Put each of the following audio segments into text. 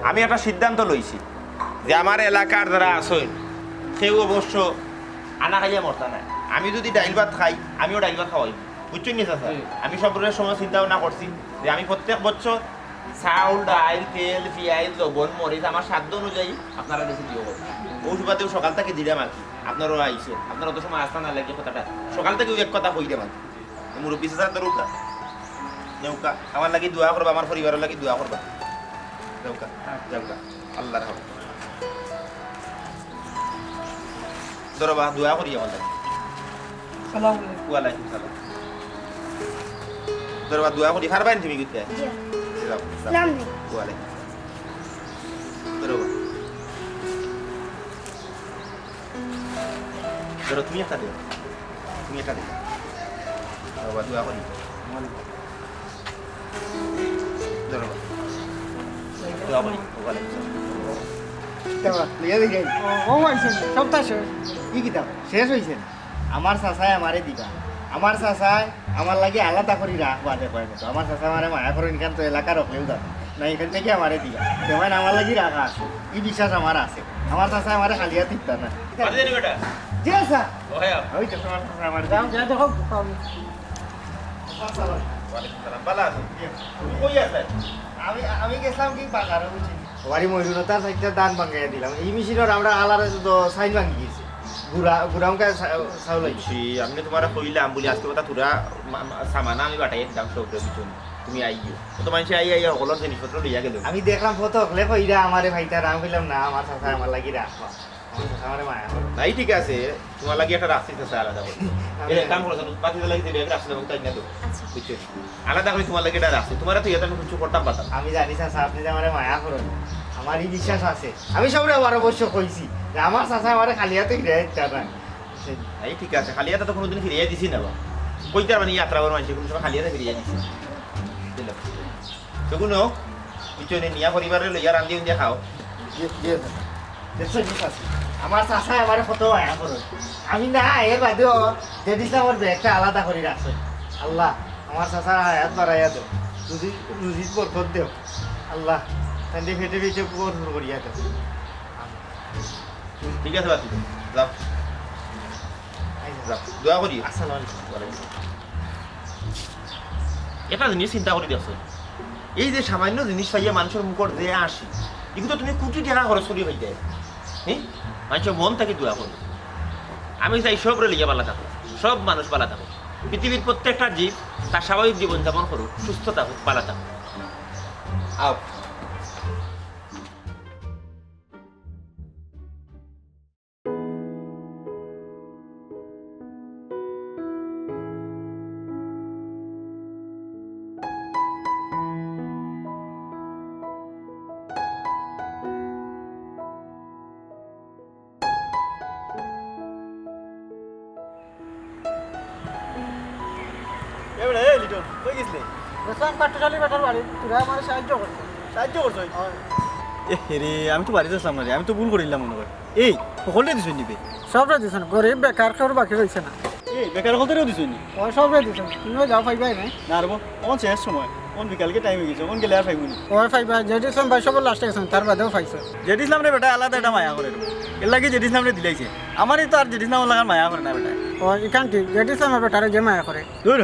আমি একটা সিদ্ধান্ত লইছি যে আমার এলাকার যারা আছেন সেও অবশ্য আনা খাইয়া মরতা নাই। আমি যদি ডাইল ভাত খাই আমিও ডাইল ভাত খাওয়াই, বুঝছেন নি স্যার? আমি সবগুলোর সময় চিন্তা ভাবনা করছি যে আমি প্রত্যেক বছর চাউল ডাইল তেল পিঁয়াজ লবণ মরিচ আমার সাধ্য অনুযায়ী আপনারা বেশি দিয়ে করবেন। ওই সুবাদেও সকাল থেকে দিলাম আর কি, আপনারও আইসে, আপনার অত সময় আসতে না লাগে কথাটা সকাল থেকে এক কথা কই দেন আর কি। মুরব্বী স্যার দরুকা নেউকা আমার লাগি দোয়া করবা, আমার পরিবারের লাগি দোয়া করবা। যাওকা যাওকা আল্লাহর হাওয়া দরবা দোয়া করি আমার লাগি। সালাম আলাইকুম। ওয়ালাইকুম সালাম। দরবা দোয়া করি পারবেন তুমি করতে? যাও সালাম আলাইকুম। ওয়ালাইকুম দরবা দরবা তুমি একটা দিও, তুমি একটা দিও। দরবা দোয়া করি দরবা দোয়া করি। ওয়ালাইকুম সালাম। শেষ হয়েছে আমার চাচাই আমারে দিবা, আমার চাচাই আমার লাগে আলাদা করে রাখবা দেখো, আমার চাচা আমারে মায়া করেন এখান তো এলাকা রকলেও যাবে না, এখান থেকে আমারে দিবা তেমন আমার লাগি রাখা আছে, এই বিশ্বাস আমার আছে। আমার চাচা আমারে খালিয়া দিতা না। বাজে জানি বেটা জি স্যার, ওহে ওই তো তোমার চাচা আমার দেখো ওয়ালাইকুম সালাম। ভালো আছো? তুমি কই আছেন? আমি আমি গেছিলাম কি বাজারে বুঝছি বাড়ি ময়ূরতার সাইডটা দান ভাঙাইয়া দিলাম, এই মেশিনের আমরা আলারে তো সাইন ভাঙি গেছি গুড়ামকে চাউল বলছি আমি তোমার কইলাম বলি আজকে কথা তোরা সামানা আমি বাটাই দিতাম সবরে পিছনে, তুমি আইও তো মানুষ আইয়া সকলের জিনিসপত্র লইয়া গেল। আমি দেখলাম ফটো হলে কইরা আমারে ভাইটার, আমি কইলাম না আমার চাচা আমার লাগি রাখবা, আমার চাচা আমারে মায়া করে। নাই ঠিক আছে, তোমার লাগি একটা রাস্তা আছে আলাদা করে এই কাম করছ বাকি লাগি দেবে রাস্তা এবং তাই না তো বুঝছো আলাদা করে তোমার লাগি এটা রাস্তা তোমার তো এটা আমি কিছু করতাম পারতাম। আমি জানি চাচা আপনি যে আমারে মায়া করেন, আমার এই বিশ্বাস আছে। আমি সবরে আবার অবশ্য কইছি যে আমার চাচা আমারে খালি হাতে ফিরে দিতে না। এই ঠিক আছে, খালি হাতে তো কোনোদিন ফিরিয়ে দিছি না বা কইতে মানে যাত্রা করে মানুষ কোনো সময় খালি হাতে ফিরিয়ে দিছি তো কোনো বুঝছো নিয়া পরিবারের লইয়া রান্ধি উন্দিয়া খাও। দেখছো ঠিক আছে, আমার চাচা আমারে কত মায়া করেন, আমি না এর বাদেও যে দিছিলাম আমার ব্যাগটা আলাদা করে রাখছে। আল্লাহ আমার চাচা হায়াত বাড়াইয়া দেও, রুজিত বরকত দেও আল্লাহ, তান্ডি ফেটে ফেটে বরকত করিয়া দেও। ঠিক আছে বাতি যাও যাও দোয়া করি। আসসালামু আলাইকুম। একটা জিনিস চিন্তা করে দেখছো, এই যে সামান্য জিনিস পাইয়া মানুষের মুখর যে আসি এগুলো তুমি কোটি টাকা খরচ করি হয়ে যায়, হ্যাঁ মানুষের মন থেকে দোয়া করো। আমি চাই সব রেলিয়া পালা থাকো, সব মানুষ পালা থাকো, পৃথিবীর প্রত্যেকটা জীব তার স্বাভাবিক জীবনযাপন করুক, সুস্থ থাকুক, পালা থাকুক। আও আমি তো বাড়িতে আসলাম না রে, আমি তো ভুল করিলাম মনে করি। এই সকলে দিছ নিবে সবরে দিছেন, গরিব বেকার কেউ বাকি রয়েছে না। এই বেকার সকলেও দিছ নি? ওই সবরে দিছেন, তুমিও যাও পাইবাই নাই। না আরব অন শেষ সময় অন বিকালকে টাইম হয়ে গেছে, অন গেলে আর পাইব নি। ওই পাইবা যে দিছেন ভাই সব লাস্টে গেছেন, তার বাদেও পাইছে। জেড ইসলাম রে বেটা আলাদা একটা মায়া করে এর লাগে জেড ইসলাম রে দিলাইছে, আমারই তো আর জেড ইসলাম লাগার মায়া করে না বেটা। ওই এখান ঠিক যে দিছেন বেটারে যে মায়া করে। দূর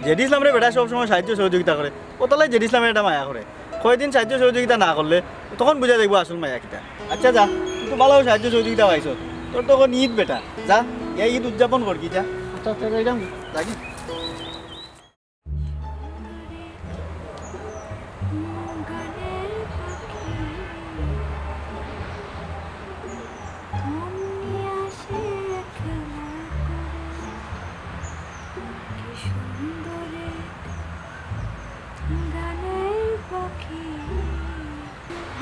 জেডি ইসলামের বেটা সবসময় সাহায্য সহযোগিতা করে ওতালাই জেডি ইসলামের একটা মায়া করে কয়দিন সাহায্য সহযোগিতা না করলে তখন বুঝা দেখবো আসল মায়া কিটা আচ্ছা যা কিন্তু ভালো সাহায্য সহযোগিতা পাইছ তোর তখন ঈদ বেটা যা এই ঈদ উদযাপন কর কি যা আচ্ছা আচ্ছা যাইলাম লাগি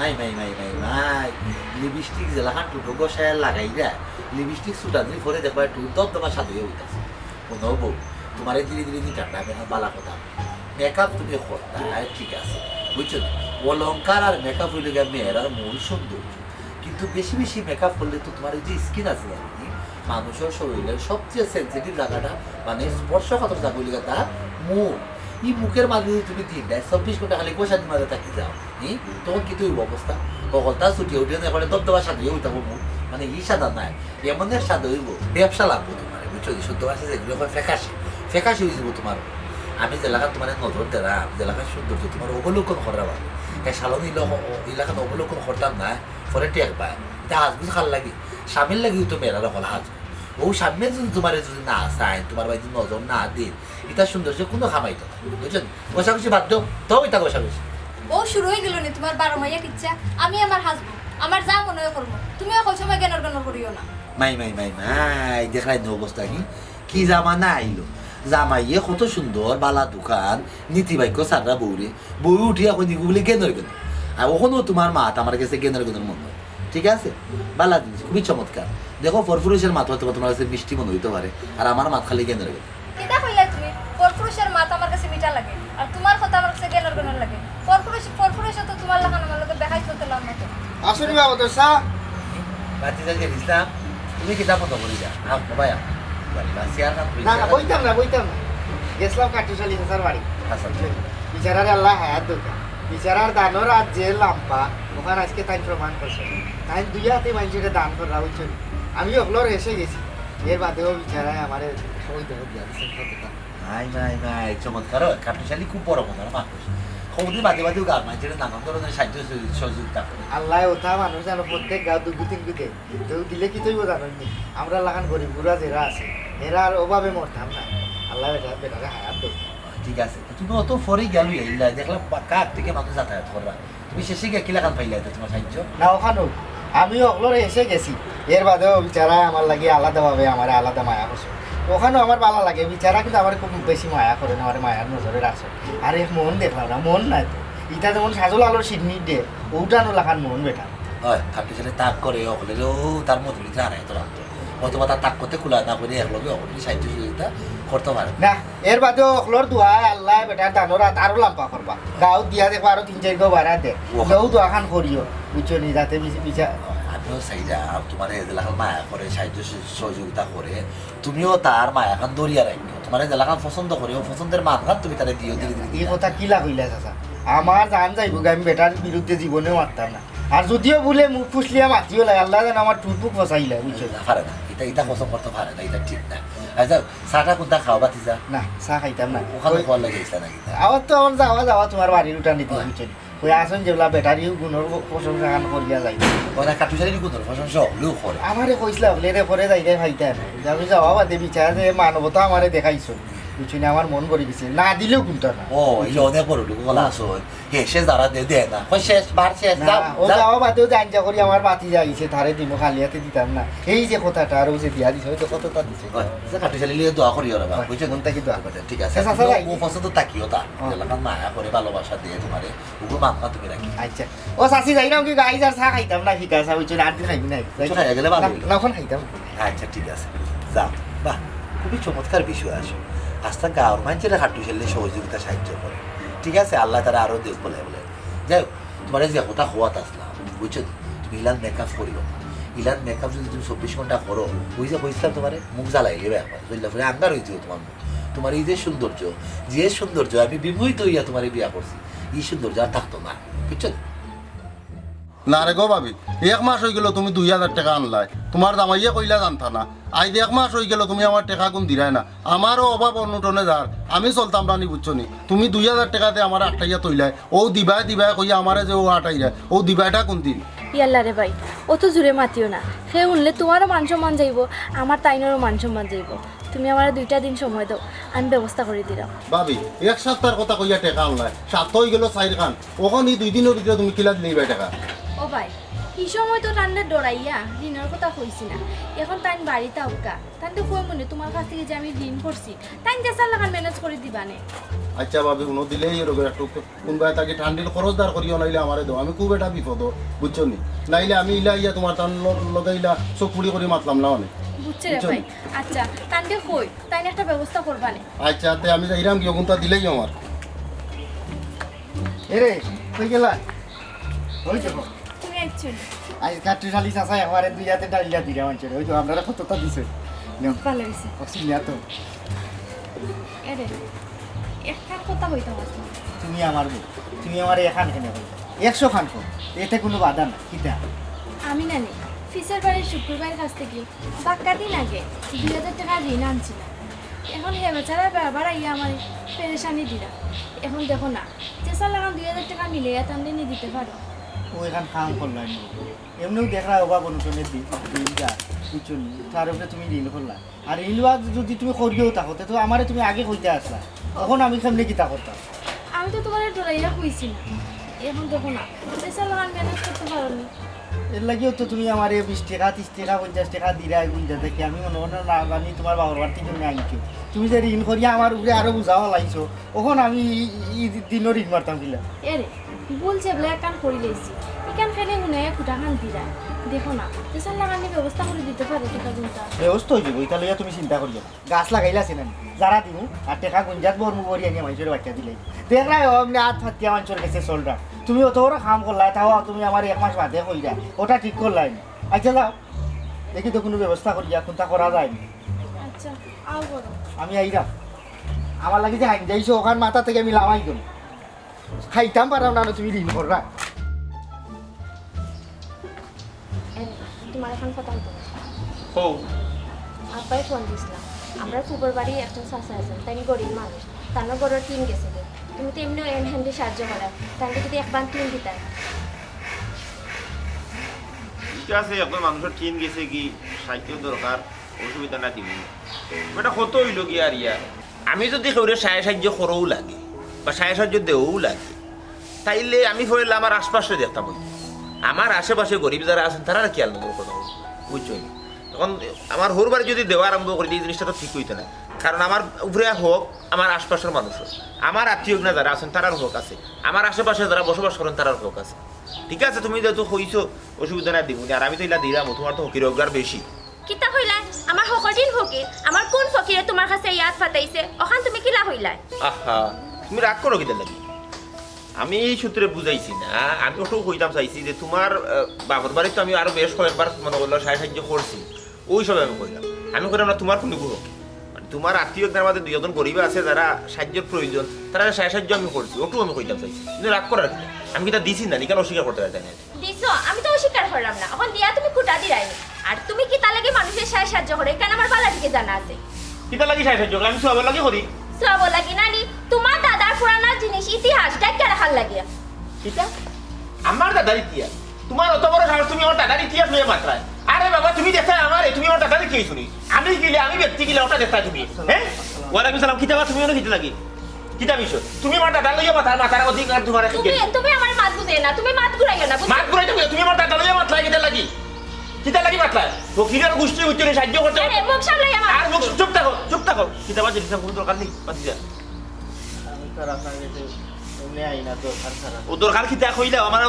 মাই মাই মাই মাই মাই লিপস্টিক জেলাখান টুটো বসায় লাগাই দেয় লিপস্টিক সুটা দিলে পরে দেখবা একটু দমদমা সাদু হয়ে উঠেছে কোনো বউ তোমার ধীরে ধীরে নি কাটা বেনা বালা কথা মেকআপ তুমি করতা ঠিক আছে বুঝছো অলঙ্কার আর মেকআপ হইলে গিয়ে মেয়েরা মূল সৌন্দর্য কিন্তু বেশি বেশি মেকআপ করলে তো তোমার এই যে স্কিন আছে জানি মানুষের শরীরের সবচেয়ে সেন্সিটিভ জায়গাটা মানে স্পর্শকাতর জায়গা হইলে তা মুখ এই মুখের মাঝে তুমি 24 ঘন্টা খালি কোষাদি মাঝে থাকি যাও তখন কি তুই অবস্থা সকলটা ছুটিয়ে উঠিয়ে এবারে দবদবা সাদা হয়ে উঠাবো মুখ মানে ই সাদা নাই এমন এক সাদা হইব ব্যবসা লাগবো তোমার বুঝছো শুদ্ধ ভাষা যেগুলো হয় ফেকাশি ফেকাশি হয়ে যাবো তোমার আমি যে এলাকা তোমার নজর দেলাম যে এলাকার সৌন্দর্য তোমার অবলোকন করা পারবো হ্যাঁ সালন এলাকার অবলোকন করতাম না পরে টেক পায় এটা হাজগুজ খাল লাগি স্বামীর লাগি তো মেয়েরা রকম হাজ ও সামনে যদি তোমার যদি না চায় তোমার বাড়িতে নজর না দিন এটা সৌন্দর্য কোনো খামাইতো না বুঝছেন কষাকষি বাদ দাও তাও এটা কষাকষি ও শুরু হয়ে গেল নি তোমার 12 মাইয়া কিচ্ছা আমি আমার হাসবো আমার যা মনে হয় করবো তুমি এখন সময় জ্ঞানর জ্ঞানর করিও না মাই মাই মাই মাই দেখাই নো অবস্থা কি জামানা আইলো জামাইয়ে কত সুন্দর বালা দোকান নীতিবাক্য সাররা বউরে বউ উঠিয়া কই দিগু বলে জ্ঞানের জ্ঞান আর ওখানেও তোমার মাত আমার কাছে জ্ঞানের জ্ঞানের মনে হয় ঠিক আছে বালা জিনিস খুবই চমৎকার দেখো পরপুরুষের মাথা হয়তো তোমার কাছে মিষ্টি মনে হইতে পারে আর আমার মাত খালি জ্ঞানের জ্ঞান কিটা কইলা তুমি পরপুরুষের মাথা আমার কাছে মিঠা লাগে আর তোমার কথা আমার কাছে জ্ঞানর জ্ঞানর লাগে পরপুরুষ তো তোমার লাগান আমার লগে দেখাই চলতে লাগ না আসুন বাবা তো সা বাতি যাকে ইসলাম তুমি কিতাব বন্ধ করে যা ভাইয়া বাসিয়ার কাম না না বইতাম না গেছিলাম কাটুশালি স্যার বাড়ি হাসান বিচারার আল্লাহ হায়াত দোকান বিচারার দানোর আজ যে লাম্পা ওখানে আজকে তাই প্রমাণ করছে তাই দুই হাতে মানুষের দান করা হচ্ছে আমি ওগুলোর এসে গেছি এর বাদেও বিচারায় আমার ওই দেহ নাই নাই নাই চমৎকার কাটুশালি খুব বড় মনের মানুষ কবুদি বাদে বাদেও গান মানুষের নানান ধরনের সাহায্য সহযোগিতা করে আল্লাহ ওঠা মানুষ জানো প্রত্যেক গাঁও দুগু তিন গুতে কেউ দিলে কি তৈব জানেননি আমরা লাগান গরিব গুড়া যেরা আছে এরা আর অভাবে মরতাম না আল্লাহ বেটারে হায়াত দেব ঠিক আছে তুমি অত ফরে গেল ইলা দেখলাম কাক থেকে মানুষ যাতায়াত করবা তুমি শেষে গিয়ে কি লাগান পাইলে তোমার সাহায্য না ওখানেও আমি ওগুলোর এসে গেছি এর বাদেও বিচারা আমার লাগে আলাদাভাবে আমার আলাদা মায়া করছে ওখানেও আমার ভালো লাগে বিচারা কিন্তু আমার খুব বেশি মায়া করে না আমার মায়ার নজরে রাখছে আর এক মন দেখলাম না মন নাই তো ইটা যেমন সাজল আলোর সিডনি দে ওটানো লাখান মন বেটা হয় কাটুশালি তাক করে অকলেও তার মতো নিতে আনায় তোর অথবা তার তাক করতে খোলা না করে একলগে অকলি সাহায্য সহযোগিতা করতে পারে না এর বাদেও ওগুলোর দোয়ায় আল্লাহ বেটার দানোর আরো লাম্পা করবা গাঁত দিয়া দেখবা আরো 3-4 গো বাড়া দে কেউ দোয়া খান করিও বুঝছো নি যাতে বিচার আমিও চাইরা তোমার এলাকার মায়া করে সাহায্য সহযোগিতা করে তুমিও তার মায়া খান দরিয়া রাখো তোমার এলাকার পছন্দ করে ও পছন্দের মান খান তুমি তারা দিও ধীরে এই ধীরে কথা কি লাগ হইলা চাচা আমার জান যাইব আমি বেটার বিরুদ্ধে জীবনেও মারতাম না আর যদিও বলে মুখ ফুসলিয়া মাতিও লাগে আল্লাহ যেন আমার টুটুক ফসাইলা বুঝছো পারে না এটা পছন্দ করতে পারে না এটা ঠিক না আচ্ছা চাটা কোনটা খাওয়া বাতি যা না চা খাইতাম না ওখানে খাওয়ার লাগে ইচ্ছা নাকি আবার তো আমার যাওয়া তোমার বাড়ির উঠা নিতে বুঝছো ওই আসন যেগুলা বেটারিও গুণর প্রশংসা গান করিয়া যাই ওরা কাটুশালি কোথাও প্রশংসা হলেও করে আমারে কইসলা বলে রে পরে যাইলে খাইতে না আমি যাওয়া বাদে বিচার যে মানবতা আমারে দেখাইছো বুঝছি না আমার মন করে গেছে না দিলেও কিন্তু না ও এই যে অনেক বড় লোক বলা আসো হেসে যারা দে না কই শেষ বার শেষ যাও ও যাওয়া বাদেও জানজা করি আমার বাতি যাইছে তারে দিব খালি হাতে দিতাম না এই যে কথাটা আর ও যে দিয়া দিছে ওই তো কতটা দিছে কাটুশালি লিয়ে দোয়া করি ওরা বুঝছো মন থেকে দোয়া ঠিক আছে আচ্ছা, আচ্ছা, ও পছন্দ তাকিও তা এলাকার মায়া করে ভালোবাসা দিয়ে তোমারে ওগুলো মানবা তুমি রাখি আচ্ছা ও শাসি যাই না কি গাই যার চা খাইতাম না ফিকা চা বুঝছো আর দিন খাইবি না খাইয়া গেলে ভালো হইলো। না ওখানে খাইতাম আচ্ছা ঠিক আছে যাও বাহ খুবই চমৎকার বিষয় আসে আস্তা গাঁর মানুষেরা হাঁটু খেললে সহযোগিতা সাহায্য করে ঠিক আছে আল্লাহ তারা আরও দেখ বলে বলে যাই হোক তোমার যে কথা হওয়াত আসলাম বুঝছো তুমি ইলান মেকআপ করিও ইলান মেকআপ যদি তুমি 24 ঘন্টা করো ওই যে কইছিলাম তোমার মুখ জ্বালাইলে ব্যাপার বুঝলে পরে আঙ্গার হইতে তোমার মুখ তোমার এই যে সৌন্দর্য আমি বিমোহিত হইয়া তোমার বিয়া করছি এই সৌন্দর্য আর থাকতো না বুঝছো না রে গো ভাবি 1 মাস হয়ে গেল তুমি 2000 টাকা আনলাই তোমার দামাইয়া কইলা জানতা না আজ 1 মাস হয়ে গেল তুমি আমার টাকা কোন দিরাই না আমারও অভাব অনটনে যার আমি চলতাম রানি বুঝছো নি তুমি 2000 টাকাতে আমার আটাইয়া তৈলাই ও দিবাই কইয়া আমারে যে ও আটাইয়া ও দিবাইটা কোন দিন ইয়াল্লা রে ভাই অত জোরে মাতিও না সে শুনলে তোমারও মান সম্মান যাইব আমার তাইনেরও মান সম্মান যাইব তুমি আমার 2টা দিন সময় দাও আমি ব্যবস্থা করে দিলাম ভাবি 1 সপ্তাহের কথা কইয়া টাকা আনলাই 7 হয়ে গেল 4 খান ওখানে 2 দিনের ভিতরে তুমি কিলা দিলেই টাকা ও ভাই এই সময় তো টান্ডে ডরাইয়া ঋণের কথা কইছি না এখন তাইন বাড়িতে আউকা তাই তো কই মনে তোমার কাছ থেকে যে আমি ঋণ করছি তাইন যে 4 লাখ ম্যানেজ করে দিবানে আচ্ছা ভাবি উনো দিলেই এরকম একটু কোনবাই তাকে ঠান্ডির খরচদার করিও নাইলে আমারে দাও আমি খুব এটা বিপদ বুঝছো নি নাইলে আমি ইলা ইয়া তোমার টান লগাইলা চোখ পুড়ি করে মাতলাম না অনেক বুঝছে রে ভাই আচ্ছা তান্ডে কই তাইন একটা ব্যবস্থা করবানে আচ্ছা তে আমি যাইরাম কি ওগুনটা দিলেই আমার এরে কই গেলা ওই তো তুমি আইছো আজ কাট্টি শালি চাচাই আমারে 2 হাতে ডালিয়া দিরা মানছে ওই তো আপনারা কতটা দিছে নাও ভালো হইছে অক্সিলিয়া তো এরে একটা কথা হইতো আসলে তুমি আমার বউ তুমি আমারে এখান কেনে কই 100 খান কো এতে কোনো বাধা না কিটা আমি নানি ফিসের বাড়ির শুক্রবার কাছ থেকে বাক্কা দিন আগে 2000 টাকা ঋণ আনছিলাম এখন হে বেচারা বারবার আইয়া আমার পেরেশানি দিলা এখন দেখো না চেষ্টা লাগান 2000 টাকা মিলে তাহলে নিয়ে দিতে পারো ও এখান কাম করলাই এমনিও দেখা অভাব অনুটনের দিন যা কিছু নি তার উপরে তুমি ঋণ করলা আর ঋণ লওয়া যদি তুমি করিও থাকো তো আমারে তুমি আগে কইতে আসলা তখন আমি কেমনে কিতা করতাম আমি তো তোমার ডরাইয়া কইছি না এখন দেখো না চেষ্টা লাগান ম্যানেজ করতে পারো নি এর লাগিও তো তুমি আমার 20 টাকা 30 টাকা 50 টাকা দিরা গুঞ্জা দেখি আমি মনে মনে না জানি তোমার বাবার বাড়ি থেকে আনছো তুমি যে ঋণ করিয়া আমার উপরে আরো বুঝাও লাইছো তখন আমি দিনও ঋণ মারতাম কিলা এরে বলছে বলে কান করি লইছি ইকান খেলে শুনে খুঁটা খান দিরা দেখো না চেষ্টা লাগান ব্যবস্থা করে দিতে পারো টাকা গুনটা ব্যবস্থা হয়ে যাবো এটা লইয়া তুমি চিন্তা করিও না গাছ লাগাইলা আছে না যারা দিমু আর টাকা গুঞ্জাত বর্মু বরি আনিয়া মানুষের বাচ্চা দিলে দেখরা অমনি হাত ফাটিয়া মানুষের কাছে চলরা তুমি অত বড় কাম করলাই তাও তুমি আমার 1 মাস বাদে কইরা ওটা ঠিক করলাই না আচ্ছা যাও দেখি তো কোনো ব্যবস্থা করিয়া কোনটা করা যায় না আচ্ছা আও করো আমি আইরাম আমার লাগে যে হাইন যাইছো ওখান মাথা থেকে আমি লামাই দেবো খাইতাম পারাম না তুমি ঋণ কররা এরে তোমার এখন কথা হতো হো আব্বাই ফোন দিছিলাম আমরা সুপার বাড়ি একটা চাষা আছেন তাই গরিব মানুষ তার গরুর টিন গেছে তুমি তো এমনি এন হ্যান্ডে সাহায্য করা তাহলে যদি একবার টিন দিতাম ঠিক আছে এখন মানুষের টিন গেছে কি সাহিত্য দরকার অসুবিধা না দিবি এটা কত হইল কি আর ইয়া আমি যদি কেউ সাহায্য করও লাগে বা সাহায্য দেও লাগে তাইলে আমি হইলে আমার আশপাশে দেখতাম আমার আশেপাশে গরিব যারা আছেন তারা খেয়াল নেব কথা বুঝছো তখন আমার হোর বাড়ি যদি দেওয়া আরম্ভ করে দিই জিনিসটা তো ঠিক হইতো না কারণ আমার উপরে হোক আমার আশপাশের মানুষ আমার আত্মীয় না যারা আছেন তারার হোক আছে আমার আশেপাশে যারা বসবাস করেন তারার হোক আছে ঠিক আছে তুমি যেহেতু হইছো অসুবিধা না দিব আর আমি তো ইলা দিলাম তোমার তো হকির রোজগার বেশি কিতা হইলা আমার সকদিন ফকির আমার কোন ফকিরে তোমার কাছে ইয়াদ ফাটাইছে ওখান তুমি কিলা হইলা আহা তুমি রাগ করো কিতা লাগি আমি এই সূত্রে বুঝাইছি না আমি ওটাও কইতাম চাইছি যে তোমার বাবার বাড়ি তো আমি আরো বেশ কয়েকবার মনে করলো সাহায্য করছি ওই সব আমি কইলাম আমি কইলাম না তোমার কোনো গুরু তোমার আত্মীয়দের মধ্যে 2 জন গরিব আছে যারা সাহায্যের প্রয়োজন তারা সাহায্য আমি করছি ওটাও আমি কইতাম চাইছি কিন্তু রাগ করার কি আমি কিতা দিছি না কেন অস্বীকার করতে চাই না দিছো আমি তো অস্বীকার করলাম না এখন দিয়া তুমি খুঁটা দিরাইনি আর তুমি কিতা লাগে মানুষের সাহায্য করে কেন আমার বালা থেকে জানা আছে কিতা লাগি সাহায্য আমি সব লাগি করি সব লাগি নানি তোমার দাদার পুরানা জিনিস ইতিহাস ডাক্কা রাখার লাগে কিতা আমার দাদার ইতিহাস তোমার অত বড় সাহস তুমি আমার দাদার ইতিহাস নিয়ে মাত্রায় আরে বাবা তুমি দেখতে আমার তুমি আমার দাদার কি শুনি আমি গেলে আমি ব্যক্তি গেলে ওটা দেখতে তুমি হ্যাঁ ওয়ালাইকুম সালাম কিতাবা তুমি অনেক কিতা লাগি কিতা বিষয় তুমি আমার দাদার লইয়া মাথার অধিকার তোমার তুমি আমার মাত বুঝে না তুমি মাত ঘুরাইও না মাত ঘুরাই তুমি আমার দাদার লইয়া মাথা কিতা লাগি কিতা লাগি মাথা ফকিরের গোষ্ঠী উচ্চরে সাহায্য করতে আরে মুখ সামলাই আমার আর মুখ চুপ থাকো কিতাবা জিনিস কোনো দরকার নেই বাতি যা আমি তো আপনার কাছে এমনি আই না তো ছাড়া ও দরকার কিতা কইলা আমার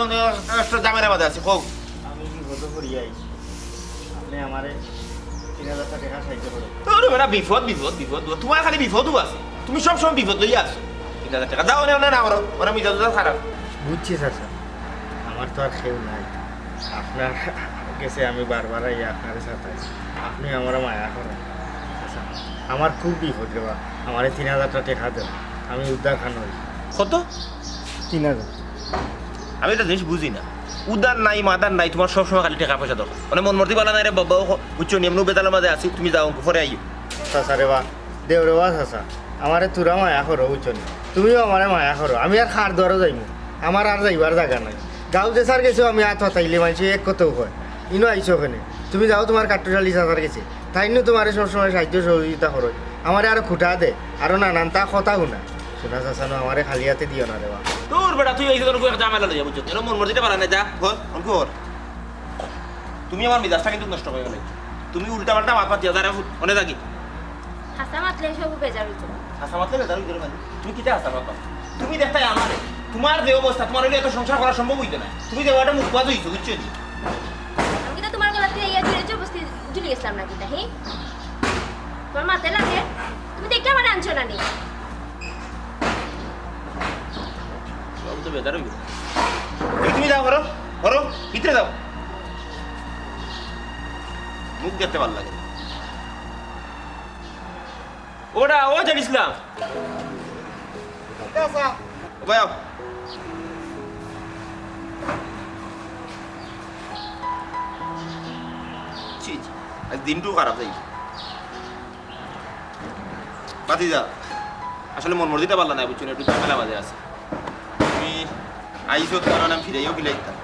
একটা জামের মধ্যে আছে কও আমি কি ভোট করি আই আপনি আমারে 3000 টাকা সাহায্য করে তোর বেটা বিপদ তোমার খালি বিপদও আছে তুমি সব সময় বিপদ লইয়া আসো 3000 টাকা দাও না না ওরা মিজাজ খারাপ বুঝছি চাচা আমার তো আর কেউ নাই আপনার কাছে আমি বারবার আই আপনার সাথে আপনি আমার মায়া করেন আচ্ছা আমার খুব বিপদ রে আমার 3000 টাকা দেন আমি উদ্ধার খান হই কত 3000 আমি এটা জিনিস বুঝি না উদার নাই মাদার নাই তোমার সবসময় খালি টাকা পয়সা দরকার মানে মন মর্দি বলা নাই রে বাবা উচ্চ নিয়ম বেতালের মাঝে আছি তুমি যাও পরে আইও চাচা রে বা দেও রে বা চাচা আমারে তোরা মায়া করো বুঝছনি তুমিও আমারে মায়া করো আমি আর খার দরও যাইমু আমার আর যাইবার জায়গা নাই গাঁও যে স্যার গেছো আমি হাত হতাইলে মানুষ এক কথাও কয় ইনো আইসো ওখানে তুমি যাও তোমার কাটুরালি চাচার গেছে তাইনো তোমার সবসময় সাহায্য সহযোগিতা করো আমারে আরো খুঁটা দে আরো নানান তা কথা শুনা শোনা চাচানো আমারে খালি হাতে দিও না রে বা তোর বেটা তুই এই ধরনের একটা ঝামেলা লইয়া বুঝছো এরকম মন মর্জিটা পারা না যা হর অঙ্ক হর তুমি আমার মিজাজটা কিন্তু নষ্ট করে গেলে তুমি উল্টা পাল্টা মাথা দিয়া দাঁড়া অনেক থাকি হাসা মাতলে সব বেজার হইতো হাসা মাতলে বেদার হইতে মানে তুমি কিটা হাসা মাতবা তুমি দেখতাই আমারে তোমার যে অবস্থা তোমার হইলে এত সংসার করা সম্ভব হইতো না তুমি যে ওটা মুখ বাজ হইছো বুঝছো নি আমি কিন্তু তোমার গলা থেকে ইয়া জুড়ে জবস্তি ঝুলি গেছিলাম নাকি তাই তোমার মাথায় লাগে তুমি দেখে আমার আনছো না নি বাবু তো বেদার হইবে তুমি যাও করো করো ভিতরে যাও মুখ দেখতে ভালো লাগে ওটা ও জানিসলাম ও ভাই আও ছি ছি আজ দিনটাও খারাপ যাই বাতি যা আসলে মন মর্জিটা পারলা না বুঝছো না একটু ঝামেলা বাজে আছে তুমি আইসো কারণ আমি ফিরাইও ফিরাইতাম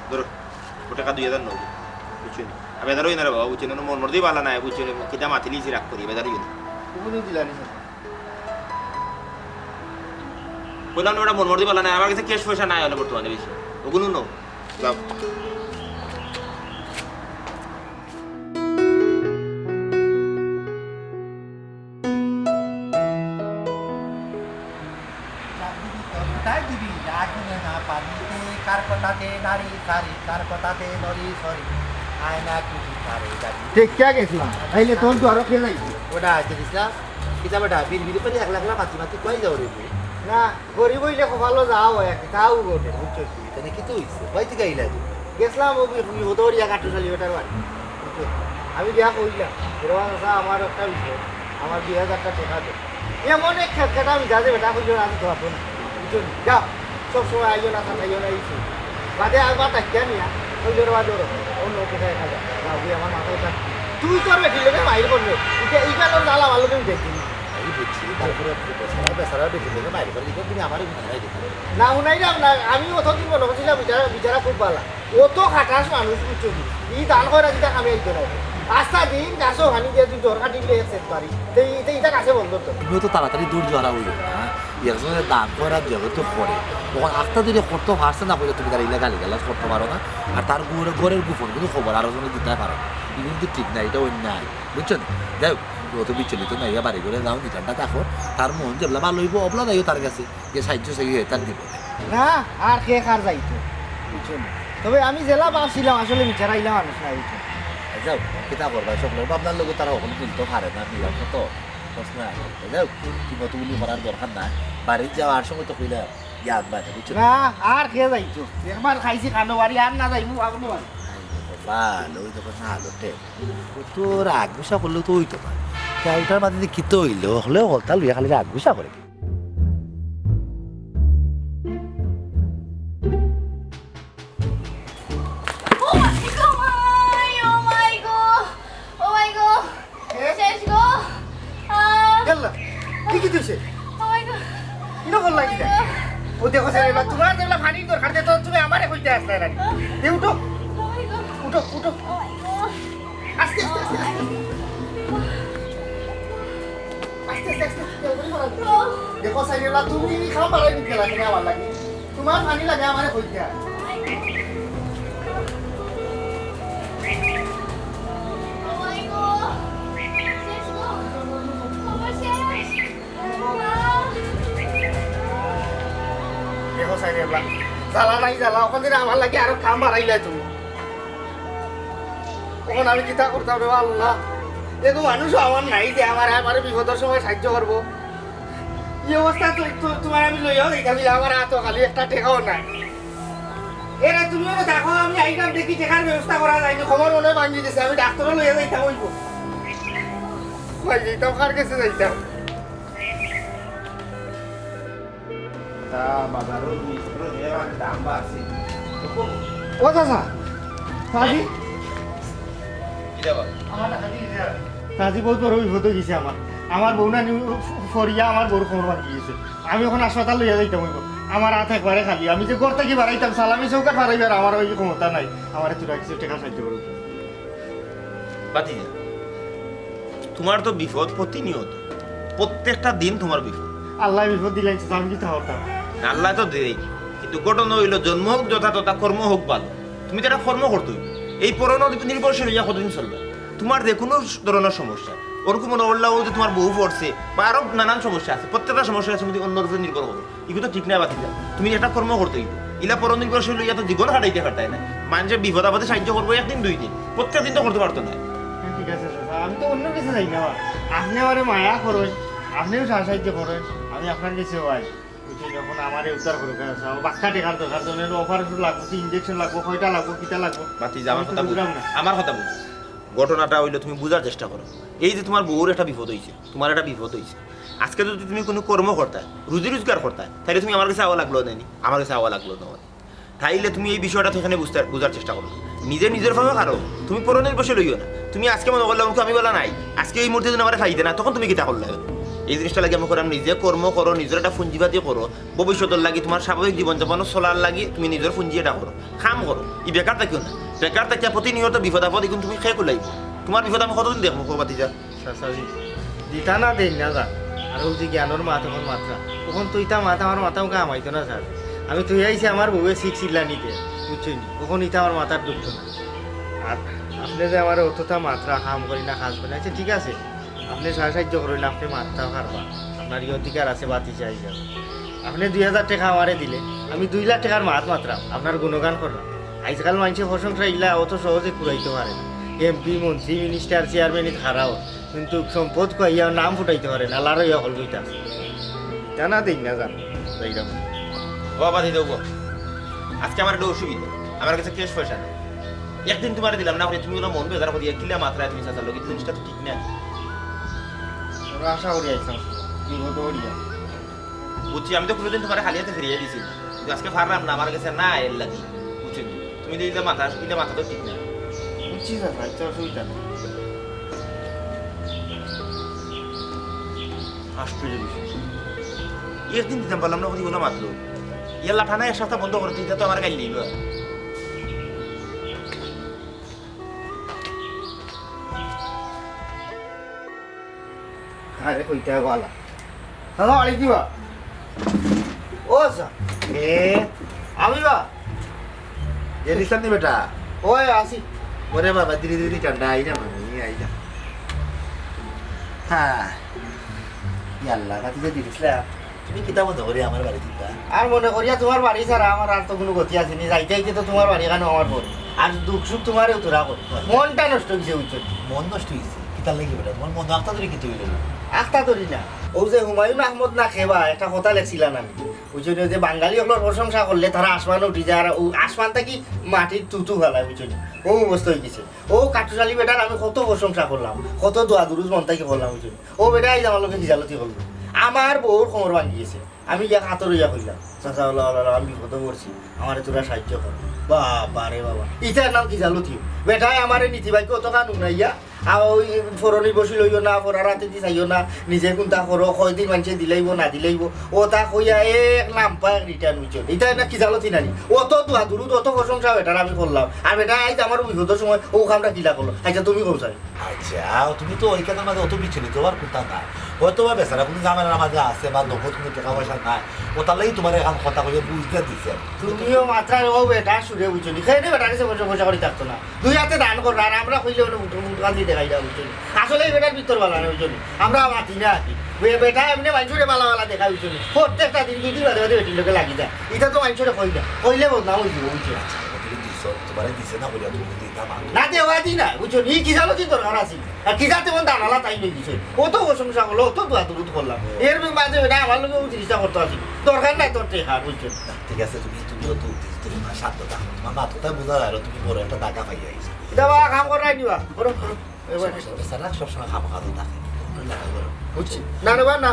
ধরো ও টাকা 2000 নেবো বুঝছো না আমি বেদারই না রে বাবা বুঝছো না মন মর্জি পারলা না বুঝছো না কিটা মাথি লিছি রাগ করি বেদারই না তুমি দিলানি বললাম না ওটা মন মর্জি পারলা না আমার কাছে ক্যাশ পয়সা নাই হলে বর্তমানে বেশি ওগুলো নো যাও তাই দিবি আগুনে না পানিতে কার কথাতে নারী সারি কার কথাতে নরি সরি আয়না কুচি সারে গাড়ি ঠিক কে গেছিলাম তাইলে তোর তো আরো খেয়ে যাই ওটা আছে দিসলা কিতা বেটা বিল বিল করে এক লাখ লাখ মাতি মাতি কই যাও রে তুই না গরিব হইলে ভালো যাও এক তাও গোটে বুঝছো তাহলে কি তুই কই থেকে আইলা তুই গেছিলাম ও হতরিয়া কাটুশালি ওটার বাড়ি বুঝছো আমি বিয়া কইলাম এরকম কথা আমার একটা বিষয় আমার 2000 টাকা দে এমন এক খেটখাটা আমি যাতে বেটা কইলো আমি তো আপন বুঝছো যাও সবসময় আইও না থাকাইও না ইস্যু বাদে একবার টাকা নিয়া কইলো রে বাদে অন্য কোথায় দেখা যায় না ওই আমার মাথায় থাক তুই তোর বেটি লোকে মাইর করবে এটা এইখানে জ্বালা ভালো তুমি দেখি এই বুঝছি তারপরে বেসারা বেসারা বেশি লোকে মাইর করে দিবে তুমি আমারই বুঝাই দিতে না উনাইলাম না আমি অতদিন মনে করছিলাম বিচারা খুব ভালো অত খাটাস মানুষ বুঝছো ই দান করে যেটা আমি আইতে না আস্তা দিন গাছও হানি দিয়ে তুই জ্বর কাটি দিয়ে সেট পারি এইটা কাছে বন্ধ তো তুমিও তো তাড়াতাড়ি দূর জড়া হইল না একজনের দান করার জগৎ তো পড়ে তখন আস্তা দিলে করতে পারছে না বলে তুমি তার ইলে গালি গালাজ করতে পারো না আর তার ঘরের গোপন কিন্তু খবর আরো জনে দিতে পারো না কিন্তু ঠিক না এটা অন্যায় বুঝছো না যাই অত বিচলিত না ইয়া বাড়ি করে যাও নিটানটা দেখো তার মন যেগুলা ভালো হইব অবলা যাইও তার কাছে যে সাহায্য সেই তার দিব না আর কে খার যাইতো বুঝছো না তবে আমি জেলা বাসছিলাম আসলে বিচারা ইলা মানুষ না বুঝছো যাও কিতা করবা সকলে আপনার লোক তারা ওখানে তুলতে পারে না বিরাট কত প্রশ্ন আছে যাও কি মতগুলি করার দরকার না বাড়ির যাওয়ার সময় তো কইলা জ্ঞান বাজে বুঝছো না আর কে যাইতো একবার খাইছি কানো বাড়ি আর না যাইমু আগনো বাড়ি ভালো ওই যখন না আলোতে তো রাগ গুসা করলেও তো হইতো না ওটার মাঝে কি তো হইলো হলেও হলতা লইয়া খালি রাগ গুসা করে কি কি তুইছে ইনো কল লাগি না ও দেখো স্যার এবার তোমার যেগুলা ফানির দরকার তো তুমি আমারে কইতে আসলে রানি এ উঠো উঠো উঠো আস্তে আস্তে আস্তে আস্তে আস্তে আস্তে দেখো স্যার এগুলা তুমি খাও পারাই নিতে লাগে আমার লাগে তোমার ফানি লাগে আমারে কইতে দেখো স্যার এগুলা জ্বালা নাই জ্বালা ওখান আমার লাগে আরো কাম বাড়াইলে তুমি তখন আমি চিন্তা করতাম রে আল্লাহ দেখো মানুষও আমার নাই যে আমার বিপদের সময় সাহায্য করবো এই অবস্থা তোমার আমি লইয়াও দেখাবি আমার হাত খালি একটা টেকাও নাই এরা তুমিও তো দেখো আমি আইটাম দেখি টেকার ব্যবস্থা করা যায়নি খবর মনে ভাঙিয়ে দিয়েছে আমি ডাক্তারও লইয়া যাইতাম হইব যাইতাম কার কাছে যাইতাম চাচা বাজারও জিনিসপত্র যে দাম বাড়ছে ও চাচা চাচি চাচি বহুত বড় বিপদ হয়ে গেছে আমার বউ না ফরিয়া আমার বড় খবর বাকি গেছে আমি এখন হাসপাতাল লইয়া যাইতাম হইব আমার হাত একবারে খালি আমি যে ঘর থেকে বাড়াইতাম সালামি চৌকাট বাড়াইবার আমার ওই ক্ষমতা নাই আমার তোরা কিছু টাকা সাহায্য করুন বাতিজা তোমার তো বিপদ প্রতিনিয়ত প্রত্যেকটা দিন তোমার বিপদ আল্লাহ বিপদ দিলেন আমি কি হতাম আল্লাহ তো দেই কিন্তু ঘটনা হইল জন্ম হোক যথা তথা কর্ম হোক ভালো তুমি তো একটা কর্ম করতে হইব এই পরনো নির্ভরশীল হইয়া কতদিন চলবে তোমার যে কোনো ধরনের সমস্যা ওরকম মনে করলেও যে তোমার বউ পড়ছে বা আরো নানান সমস্যা আছে প্রত্যেকটা সমস্যা আছে তুমি অন্যর উপরে নির্ভর করো এগুলো তো ঠিক নাই বাতিজা তুমি একটা কর্ম করতে হইব ইলা পর নির্ভরশীল হইয়া তো জীবন হাঁটাইতে পারতাই না মানুষের বিপদ আপদে সাহায্য করবো একদিন দুই দিন প্রত্যেক দিন তো করতে পারতো না ঠিক আছে চাচা আমি তো অন্য কিছু চাই না আপনি আমারে মায়া করেন আপনিও সাহায্য করেন আমি আপনার কাছে ভাই বুঝছি যখন আমারে উদ্ধার করে বাচ্চা টেকার দরকার জন্য অপারেশন লাগবো ইঞ্জেকশন লাগবো কয়টা লাগবো কিটা লাগবো বাতিজা আমার কথা বুঝ বুঝলাম না আমার কথা বুঝ ঘটনাটা হইলো তুমি বুঝার চেষ্টা করো এই যে তোমার বউর একটা বিপদ হয়েছে তোমার একটা বিপদ হয়েছে আজকে যদি তুমি কোনো কর্ম করতে রুজি রোজগার করতে তাহলে তুমি আমার কাছে আওয়া লাগলো না আমার কাছে আওয়া লাগলো না তাইলে তুমি এই বিষয়টা তো এখানে বুঝার চেষ্টা করো নিজের ফাঁকা কারো তুমি পরনের বসে লইও না তুমি আজকে মনে করলাম আমি বলা নাই আজকে এই মুহূর্তে যদি আমার খাইতে না তখন তুমি কিতা করলে এই জিনিসটা লাগে আমি করলাম নিজে কর্ম করো নিজের একটা পুঞ্জিবাদী করো ভবিষ্যতের লাগি তোমার স্বাভাবিক জীবনযাপন চলার লাগি তুমি নিজের পুঞ্জি এটা করো কাম করো ই বেকার থাকিও না বেকার থাকিয়া প্রতিনিয়ত বিপদ আপদ এখন তুমি খেয়ে করলাইব তোমার বিপদ আমি কতদিন দেখবো বাতিজা চাচাজি দিতা না দেন না যা আর বলছি জ্ঞানোর মা তখন মাত্রা তখন তুইতা মাথা আমার মাথা মুখে আমাইতো না স্যার আমি তুই আইছি আমার বউয়ে শিখছিলা নিতে বুঝছই তখন ইতা আমার মাথার দুঃখ না আর আপনি যে আমার অতটা মাত্রা কাম করি না কাজ করি না আচ্ছা ঠিক আছে আপনি সাহায্য করেন আপনি মাত্রাও পারবা আপনার এই অধিকার আছে বাতি চাই যান আপনি 2000 টাকা আমারে দিলে আমি 2 লাখ টাকার মাত্রাম আপনার গুণগান করলাম আজকাল মানুষের প্রশংসা ইলা অত সহজে কুড়াইতে পারে না এমপি মন্ত্রী মিনিস্টার চেয়ারম্যান খারাও কিন্তু সম্পদ কইয়া নাম ফুটাইতে পারে না আল্লাহর ইয়া হল বইটা জানা দেই না জান যাইরাম বাবা দিয়ে দেবো আজকে আমার একটা অসুবিধা আমার কাছে ক্যাশ পয়সা নেই একদিন তোমার দিলাম না তুমি ওরা মন বেজার করিয়া কিলা মাত্রায় তুমি চাচার লোক জিনিসটা তো ঠিক না আমরা আশা করি আইসাম বিপদ হইয়া বুঝছি আমি তো কোনোদিন তোমার খালি হাতে ফিরিয়ে দিছি কিন্তু আজকে পারলাম না আমার কাছে না এর লাগি বুঝছি তুমি দিলে মাথা তো ঠিক না বুঝছি স্যার আচ্ছা অসুবিধা নেই আশ্চর্য বিষয় একদিন দিতাম পারলাম না ওগুলো মাত্র ইয়ার লাঠানা এক সপ্তাহ বন্ধ করে দিতে তো আমার গাড়ি নিব আরে কইতা গলা দাদা আরে কি বা ও স্যার আমি বা জেরিস্তান নি বেটা ওই আসি ওরে বাবা ধীরে ধীরে ঠান্ডা আই না মানে আই না হ্যাঁ ইয়াল্লা বাতিজা দিছিলাম তুমি কিতা মনে করি আমার বাড়ি দিতা আর মনে করিয়া তোমার বাড়ি ছাড়া আমার আর তো কোনো গতি আসেনি যাইতে যাইতে তো তোমার বাড়ি কেন আমার পর আর দুঃখ সুখ তোমার উতরা করি মনটা নষ্ট হয়েছে বুঝছো মন নষ্ট হয়েছে কিতা লাগি বেটা তোমার মন আস্তা ধরে কি তৈরি আস্তা ধরি না ও যে হুমায়ুন আহমদ না খেবা একটা কথা লেখছিলাম আমি বুঝছো যে বাঙালি সকলের প্রশংসা করলে তারা আসমান উঠি যায় আর আসমানটা কি মাটির তুতু ফেলায় বুঝছো ও অবস্থা হয়ে গেছে ও কাঠুশালী বেটার আমি কত প্রশংসা করলাম কত দোয়া দুরুজ মনটাকে করলাম বুঝছো ও বেটা এই আমার লোকে হিজালতি করলো আমার বউর কোমর ভাঙি গেছে আমি গিয়া হাতর ইয়া করলাম চাচা আমি বিপদ করছি আমার তোরা সাহায্য কর বাবা রে বাবা ইটার নাম কি জালো থিও বেটাই আমার নীতিবাক্য অত কান উনাইয়া আর ওই ফরনি বসি লইও না ফরার হাতে দি চাইও না নিজে কোনটা করো কয়দিন মানুষে দিলাইব না দিলাইব ও তা কইয়া এক নাম পায় রিটার্ন উইচ এটা না কি জালো থিনানি অত দোয়া দুরুদ অত প্রশংসা বেটার আমি করলাম আর বেটা আইজ আমার বিপদের সময় ও কামটা কিলা করলো আচ্ছা তুমি কৌসাই আচ্ছা তুমি তো ওইখানের মাঝে অত বিচলিত হওয়ার কথা না হয়তো বা বেচারা কোনো জামেলার মাঝে আছে বা নগদ কোনো টাকা পয়সা নাই ও তাহলেই তোমার এখন কথা কইয়া বুঝতে দিছে তুমিও মাত্রায় ও বেটা সুরে বুঝলি খেয়ে বেটার কাছে পয়সা পয়সা করে থাকতো না দুই হাতে দান করো আর আমরা কইলে মুঠো মুঠো কান্দি দেখাই যাও বুঝলি আসলে এই বেটার ভিতর বালা না বুঝলি আমরা মাতি না আছি বেটা এমনি মানুষের বালা বালা দেখা বুঝলি প্রত্যেকটা দিন দুই দিন বাদে বাদে বেটির লোকে লাগি যায় এটা তো মানুষের কই না কইলে বদনাম হয়ে যাবো বুঝলি তোমার দিছে না বলিয়া তুমি দিতা মানুষ না দেওয়া দি না বুঝছো ই কি জানো কি দরকার আছে আর কি যাতে মন দানালা তাই নিয়ে দিছে ও তো প্রশংসা করলো ও তো দোয়া দুরুদ করলাম এর মাঝে এটা আমার লোকে জিনিসটা করতে আসি দরকার নাই তোর টেকা বুঝছো ঠিক আছে তুমিও তো তুমি শান্ত থাকো তোমার মাথাটা বোঝা যায় তুমি বড় একটা টাকা পাইয়া আইছো এটা বা কাম করাই নিবা করো করো এবার বেচারা সবসময় খামো খাদো থাকে লেখা করো বুঝছি না রে বা না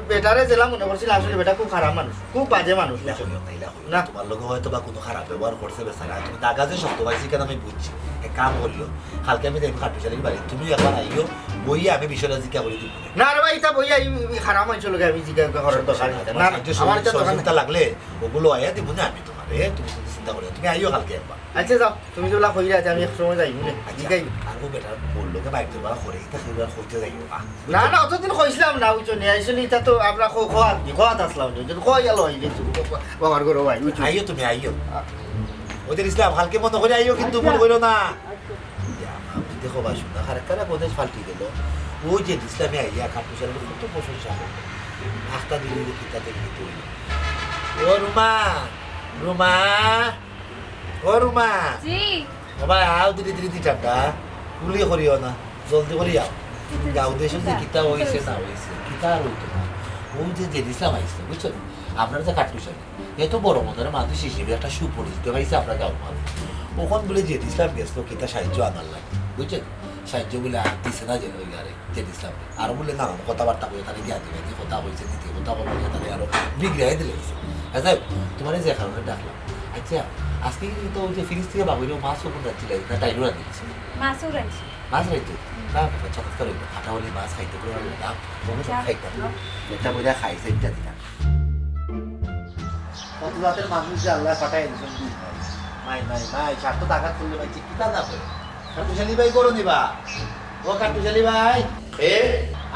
বেটারে জেলা মনে করছিল আসলে বেটা খুব খারাপ মানুষ খুব বাজে মানুষ লেখো নাই লেখো না। তোমার লোক হয়তো বা কোনো খারাপ ব্যবহার করছে বেচারা তুমি দাগা যে শব্দ পাইছি কেন আমি বুঝছি এক কাম করিও কালকে আমি দেখবো খাটুশালির বাড়ি তুমি একবার আইও বইয়ে আমি বিষয়টা জিজ্ঞা করে দিব না রে ভাই এটা বইয়া খারাপ মানুষ লোকে আমি জিজ্ঞাসা করার দরকার নেই। না আমার এটা দরকার নেই। সহযোগিতা লাগলে ওগুলো আয়া দিব না আমি তোমার তুমি কোনো চিন্তা করিও তুমি আইও কালকে একবার আচ্ছা যাও তুমি যেগুলা কই আছে আমি এক সময় যাই বুঝলে জিগাই আর ও বেটার বললোকে বাইক দেবা করে এটা সেগুলো করতে যাইও না না অতদিন কইছিলাম না বুঝছো নি আসলে এটা তো আমরা খোয়াত আসলাম যদি কই গেল এই যে বাবার ঘরে ভাই বুঝছো আইও তুমি আইও ওদের ইসলাম হালকে মনে করে আইও কিন্তু ভুল করো না দেখো বা শুনা হারকারা বোধে ফাল্টি গেল ও যে ইসলামে আইয়া খাটুশালের কত প্রশংসা করলো আখটা দিলে কিতা দেখি তুই ও রুমা রুমা ও রুমা জি বাবা আও ধীরে ধীরে দিটাটা গুলি করিও না জলদি করি আও গাও দেশে যে কিতা হইছে না হইছে কিতা আর হইতো না ও যে ইসলাম আইছে বুঝছো আপনার যে কাটুশাল এত বড় মনের মানুষ হিসেবে একটা সুপরিচিত হয়েছে আপনার গাঁও মানুষ ওখান বলে যে ইসলাম গেছিল কিতা সাহায্য আনার লাগে বুঝছেন সাহায্য বলে আর দিছে না যে ওই আরে যে ইসলাম আর বলে নানান কথাবার্তা করে তারা জ্ঞান দিবে কথা হয়েছে দ্বিতীয় কথা বলে তারা আরো বিগ্রাই দিলে আচ্ছা তোমার যে কারণে ডাকলাম আচ্ছা আজকে তো ওই যে ফ্রিজ থেকে বাবুরেও মাছ ওপর যাচ্ছিল না টাইলও রাখি দিচ্ছে মাছও রাইছি মাছ রাখতো না চমৎকার হইব হাঁটা হলে মাছ খাইতে করে দাম খাইতাম এটা বইটা খাইছে এটা দিলাম কত জাতের মানুষ যে আল্লাহ পাঠায় এনেছেন মাই মাই মাই স্বার্থ টাকা করলে ভাই কিতা না করে কাটুশালি ভাই করো নিবা ও কাটুশালি ভাই এ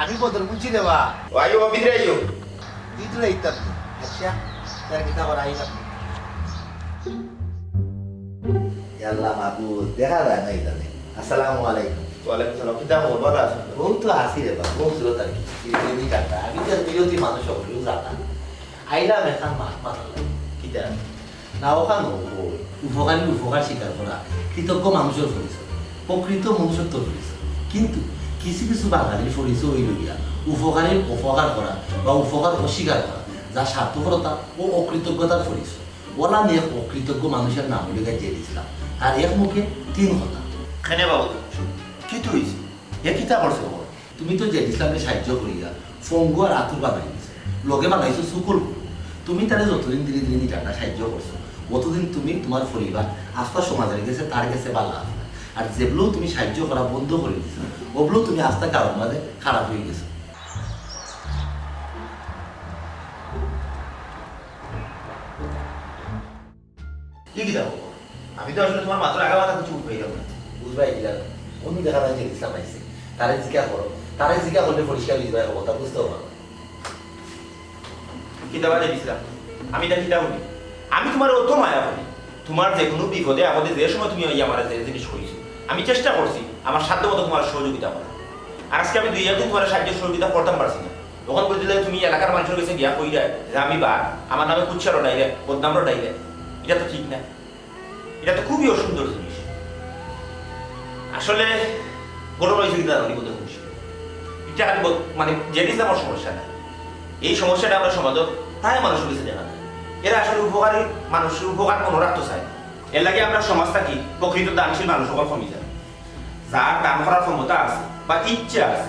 আমি বদল বুঝছি দেবা আইও ভিতরে আইও দিতে ইত্যাদ আচ্ছা তার কিতা করা আইবা আল্লাহ মাহবুব দেখা যায় না ইদানে আসসালামু আলাইকুম ওয়ালাইকুম সালাম কিতা খবর ভালো আছো বউ তো আসি রে বাবা বউ ছিল তার কি কাটা আমি তো বিরোধী মানুষ হলেও জানা আইলাম এখন মাছ মাথার কিতা না ওখানে উপকার স্বীকার করা কৃতজ্ঞ মানুষের পরিচয় প্রকৃত মনুষ্যত্ব পরিচয় কিন্তু কিছু কিছু বাঙালির পরিচয় ওই লইয়া উপকারের উপকার করা বা উপকার অস্বীকার করা যা স্বার্থপরতা ও অকৃতজ্ঞতার পরিচয় ওলা নিয়ে অকৃতজ্ঞ মানুষের নাম লিখে দিয়ে দিয়েছিলাম আর এক মুখে 3 কথা খানে বাবু কি তুই হইছে এ কিতা করছে খবর তুমি তো যে ইসলামকে সাহায্য করিয়া ফঙ্গু আর আতুর বানাই দিছো লগে বানাইছো সুকুল তুমি তারা যতদিন ধীরে ধীরে টাকা সাহায্য করছো অতদিন তুমি তোমার পরিবার আস্থা সমাজের গেছে তার গেছে বাল্লা আর যেগুলো তুমি সাহায্য করা বন্ধ করে দিছো ওগুলো তুমি আস্থা কারণ মাঝে খারাপ হয়ে গেছো কি কিতা খবর আমি তো আসলে তোমার মাত্র আগা মাথা কিছু উঠবে যাবো বুঝবাই দিলাম অন্য দেখা যায় যে ইসলাম আইসে তারে জিজ্ঞা করো তারে জিজ্ঞা করলে পরিষ্কার হয়ে যাবে কথা বুঝতেও পারো কিতা বাজে দিছিলাম আমি তা কিতা বলি আমি তোমার অত মায়া করি তোমার যে কোনো বিপদে আপদে যে সময় তুমি আমার যে জিনিস করেছো আমি চেষ্টা করছি আমার সাধ্য মতো তোমার সহযোগিতা করা আর আজকে আমি 2 একদিন তোমার সাহায্য সহযোগিতা করতাম পারছি না তখন বলে দিলে তুমি এলাকার মানুষের কাছে গিয়া কই যায় যে আমি বা আমার নামে কুচ্ছারও ডাইলে বদনামরও ডাইলে এটা তো ঠিক না এটা তো খুবই অসুন্দর জিনিস আসলে বড় সহযোগিতা আমি বলতে খুশি এটা আমি মানে জেনিস আমার সমস্যা না এই সমস্যাটা আমরা সমাজত তাই মানুষের কাছে দেখা যায় এরা আসলে উপকারী মানুষের উপকার কোনো রাখতে চায় এর লাগে আমরা সমাজ থাকি প্রকৃত দানশীল মানুষ সকল কমে যায় যার দান করার ক্ষমতা আছে বা ইচ্ছা আছে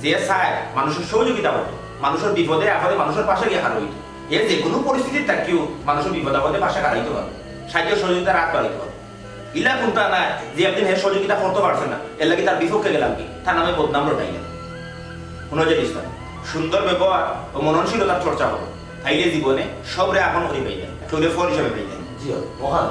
যে চায় মানুষের সহযোগিতা করতো মানুষের বিপদে আপদে মানুষের পাশে গিয়ে হার হইতো এর যে কোনো পরিস্থিতির থাকিও মানুষের বিপদ আপদে পাশে হারাইতে পারবে সাহায্য সহযোগিতা রাত পারিতে পারবে ইলা কোনটা নাই যে একদিন হে সহযোগিতা করতে পারছে না এর লাগে তার বিপক্ষে গেলাম কি তার নামে বদনাম রটাইলেন কোনো যে ইসলাম সুন্দর ব্যবহার ও মননশীলতার চর্চা করো তাইলে জীবনে সবরে আপন করে পাইবেন কেউ ফল হিসাবে পাইবেন জি মহান